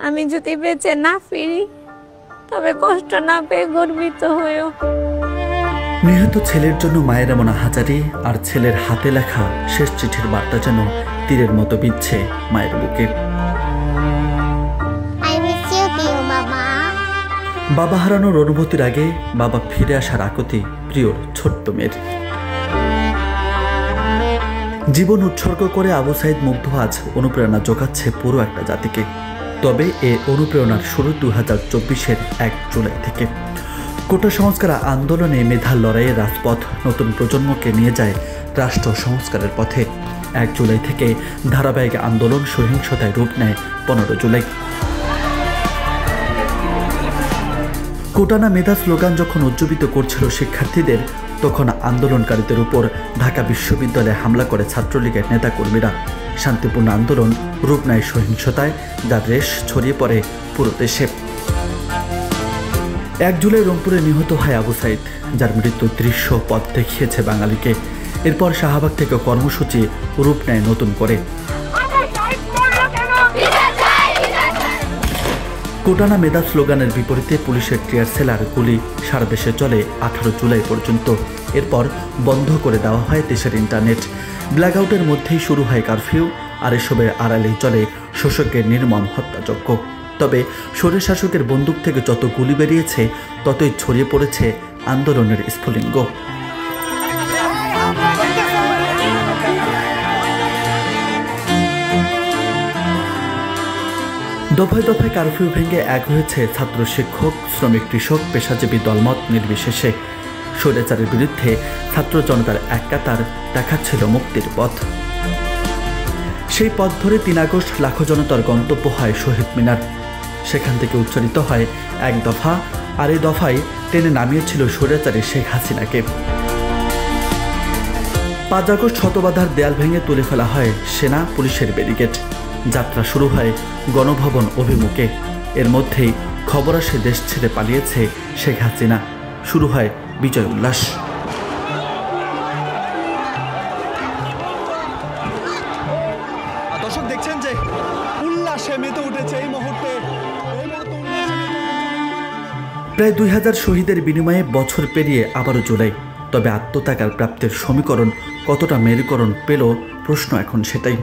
আমি যদি বেঁচে না ফিরি তবে কষ্ট না পেয়ে গর্বিত হয়েও। নিহত ছেলের জন্য মায়ের এমন হাজারি আর ছেলের হাতে লেখা শেষ চিঠির বার্তা যেন তীরের মতো বিচ্ছে মায়ের বুকে। বাবা হারানোর অনুভূতির আগে বাবা ফিরে আসার আকুতি প্রিয়র ছোট্ট মেয়ের। জীবন উৎসর্গ করে আবু সাইদ মুগ্ধ আজ অনুপ্রেরণা জোগাচ্ছে পুরো একটা জাতিকে। তবে এ অনুপ্রেরণার শুরু 2024-এর 1 জুলাই থেকে। কোটা সংস্কার আন্দোলনে মেধার লড়াইয়ের রাজপথ নতুন প্রজন্মকে নিয়ে যায় রাষ্ট্র সংস্কারের পথে। 1 জুলাই থেকে ধারাবাহিক আন্দোলন সহিংসতায় রূপ নেয় 15 জুলাই। কোটানা মেধা স্লোগান যখন উজ্জীবিত করছিল শিক্ষার্থীদের, তখন আন্দোলনকারীদের উপর ঢাকা বিশ্ববিদ্যালয়ে হামলা করে ছাত্রলীগের নেতাকর্মীরা। শান্তিপূর্ণ আন্দোলন রূপ নেয় সহিংসতায়, যার রেশ ছড়িয়ে পড়ে পুরো দেশে। 1 জুলাই রংপুরে নিহত হয় আবু সাইদ, যার মৃত্যুর দৃশ্য পথ দেখিয়েছে বাঙালিকে। এরপর শাহবাগ থেকে কর্মসূচি রূপ নেয় নতুন করে। কোটানা মেধা স্লোগানের বিপরীতে পুলিশের টিয়ার সেল আর গুলি সারা দেশে চলে 18 জুলাই পর্যন্ত। এরপর বন্ধ করে দেওয়া হয় দেশের ইন্টারনেট। ব্ল্যাকআউটের মধ্যেই শুরু হয় কারফিউ, আর এসবের আড়ালেই চলে শোষকের নির্মম হত্যাযজ্ঞ। তবে স্বৈরশাসকের বন্দুক থেকে যত গুলি বেরিয়েছে, ততই ছড়িয়ে পড়েছে আন্দোলনের স্ফুলিঙ্গ। দফায় দফায় কারফিউ ভেঙে এক হয়েছে ছাত্র, শিক্ষক, শ্রমিক, কৃষক, পেশাজীবী দলমত নির্বিশেষে। স্বৈরাচারের বিরুদ্ধে ছাত্র জনতার এক কাতার দেখাচ্ছিল মুক্তির পথ। সেই পথ ধরে 3 আগস্ট লাখো জনতার গন্তব্য হয় শহীদ মিনার। সেখান থেকে উচ্চারিত হয় এক দফা, আর এই দফায় টেনে নামিয়েছিল স্বৈরাচারী শেখ হাসিনাকে। 5 আগস্ট শতবাধার দেয়াল ভেঙে তুলে ফেলা হয় সেনা পুলিশের ব্যারিকেড। যাত্রা শুরু হয় গণভবন অভিমুখে। এর মধ্যেই খবর আসে দেশ ছেড়ে পালিয়েছে শেখ হাসিনা। শুরু হয় বিজয় উল্লাস। দর্শক দেখছেন যে উল্লাসে মেতে উঠেছে এই মুহূর্তে। প্রায় 2000 শহীদের বিনিময়ে বছর পেরিয়ে আবারও জুলাই। তবে আত্মত্যাগ আর প্রাপ্তির সমীকরণ কতটা মেরুকরণ পেল, প্রশ্ন এখন সেটাই।